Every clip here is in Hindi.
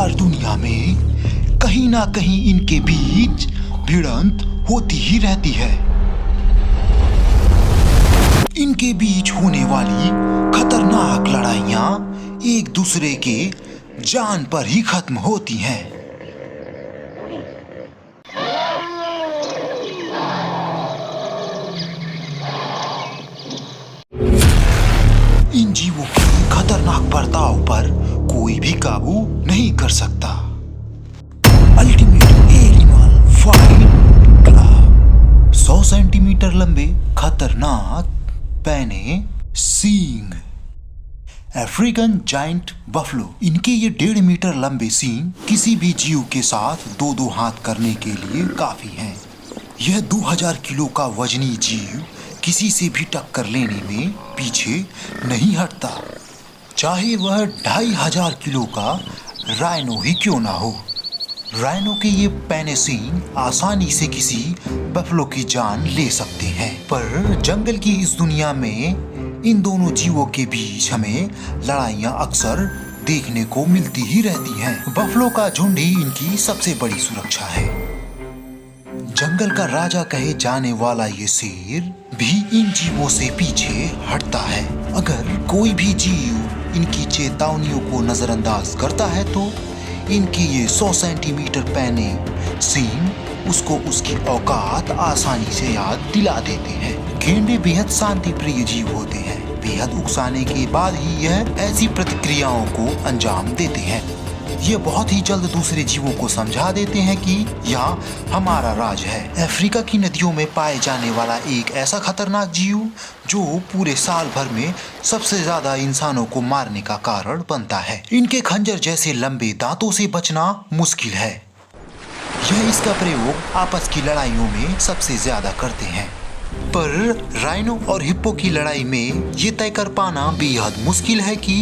विशाल दुनिया में कहीं ना कहीं इनके बीच भिड़ंत होती ही रहती है। इनके बीच होने वाली खतरनाक लड़ाइयां एक दूसरे के जान पर ही खत्म होती हैं। इन जीवों के खतरनाक बर्ताव पर कोई भी काबू नहीं कर सकता। Ultimate animal fight club. 100 centimetre लंबे खतरनाक पैने सींग। African giant buffalo. इनके ये 1.5 मीटर लंबे सींग किसी भी जीव के साथ दो दो हाथ करने के लिए काफी हैं। यह 2000 किलो का वजनी जीव किसी से भी टक्कर लेने में पीछे नहीं हटता, चाहे वह 2500 किलो का राइनो ही क्यों ना हो। राइनो के ये पैने सींग आसानी से किसी बफलो की जान ले सकते हैं, पर जंगल की इस दुनिया में इन दोनों जीवों के बीच हमें लड़ाइयां अक्सर देखने को मिलती ही रहती हैं। बफलो का झुंड ही इनकी सबसे बड़ी सुरक्षा है। जंगल का राजा कहे जाने वाला ये शेर भी इन जीवों से पीछे हटता है। अगर कोई भी जीव इनकी चेतावनियों को नजरअंदाज करता है तो इनके ये 100 सेंटीमीटर पैने सींग उसको उसकी औकात आसानी से याद दिला देते हैं। गेंडे बेहद शांति प्रिय जीव होते हैं। बेहद उकसाने के बाद ही यह ऐसी प्रतिक्रियाओं को अंजाम देते हैं। ये बहुत ही जल्द दूसरे जीवों को समझा देते हैं कि यहाँ हमारा राज है। अफ्रीका की नदियों में पाए जाने वाला एक ऐसा खतरनाक जीव जो पूरे साल भर में सबसे ज्यादा इंसानों को मारने का कारण बनता है। इनके खंजर जैसे लंबे दांतों से बचना मुश्किल है। यह इसका प्रयोग आपस की लड़ाइयों में सबसे ज्यादा करते हैं, पर राइनो और हिप्पो की लड़ाई में ये तय कर पाना बेहद मुश्किल है कि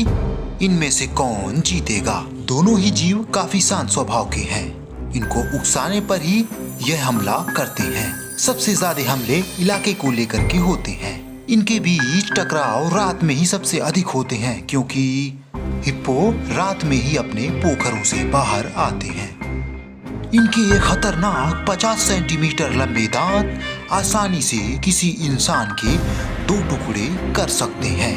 इनमें से कौन जीतेगा। दोनों ही जीव काफी शांत स्वभाव के हैं। इनको उकसाने पर ही यह हमला करते हैं। सबसे ज्यादा हमले इलाके को लेकर के होते हैं। इनके बीच टकराव रात में ही सबसे अधिक होते हैं, क्योंकि हिप्पो रात में ही अपने पोखरों से बाहर आते हैं। इनके ये खतरनाक 50 सेंटीमीटर लंबे दांत आसानी से किसी इंसान के 2 टुकड़े कर सकते हैं,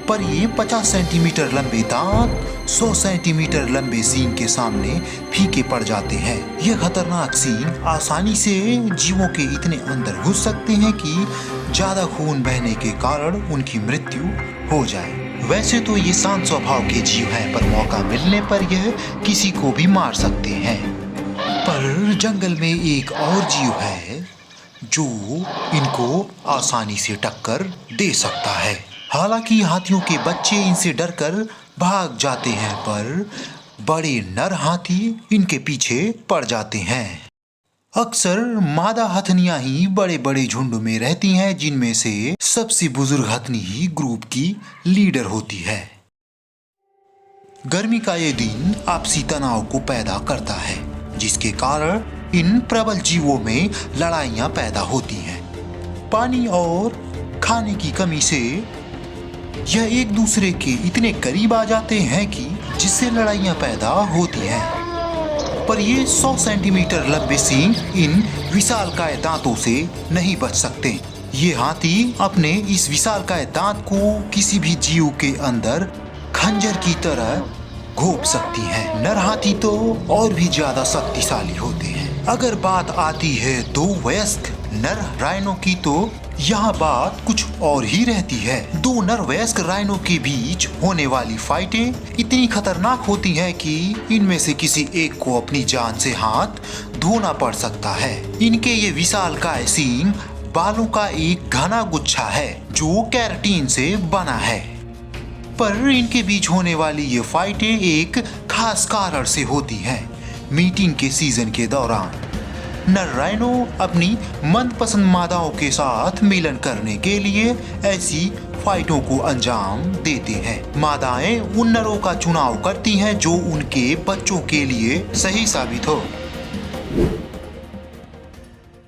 पर ये 50 सेंटीमीटर लंबे दांत 100 सेंटीमीटर लंबे सींग के सामने फीके पड़ जाते हैं। ये खतरनाक सींग आसानी से जीवों के इतने अंदर घुस सकते हैं कि ज्यादा खून बहने के कारण उनकी मृत्यु हो जाए। वैसे तो ये शांत स्वभाव के जीव हैं, पर मौका मिलने पर यह किसी को भी मार सकते हैं। पर जंगल में एक और जीव है जो इनको आसानी से टक्कर दे सकता है। हालांकि हाथियों के बच्चे इनसे डरकर भाग जाते हैं, पर बड़े नर हाथी इनके पीछे पड़ जाते हैं। अक्सर मादा हथनियां ही बड़े बड़े झुंड में रहती हैं, जिनमें से सबसे बुजुर्ग हथनी ही ग्रुप की लीडर होती है। गर्मी का ये दिन आपसी तनाव को पैदा करता है, जिसके कारण इन प्रबल जीवों में लड़ाइयां पैदा होती हैं। पानी और खाने की कमी से यह एक दूसरे के इतने करीब आ जाते हैं कि जिससे लड़ाइयां पैदा होती हैं। पर ये 100 सेंटीमीटर लंबे सींग इन विशालकाय दांतों से नहीं बच सकते। ये हाथी अपने इस विशालकाय दांत को किसी भी जीव के अंदर खंजर की तरह घोंप सकती हैं। नर हाथी तो और भी ज्यादा शक्तिशाली होते हैं। अगर बात आती है 2 वयस्क नर राइनो की, तो यहाँ बात कुछ और ही रहती है। 2 नर वयस्क राइनो के बीच होने वाली फाइटें इतनी खतरनाक होती हैं कि इनमें से किसी एक को अपनी जान से हाथ धोना पड़ सकता है। इनके ये विशालकाय सींग बालों का एक घना गुच्छा है जो केराटिन से बना है, पर इनके बीच होने वाली ये फाइटें एक खास कारण से होती हैं। मीटिंग के सीजन के दौरान नर राइनो अपनी मनपसंद मादाओं के साथ मिलन करने के लिए ऐसी फाइटों को अंजाम देते हैं। मादाएं उन नरों का चुनाव करती हैं जो उनके बच्चों के लिए सही साबित हो।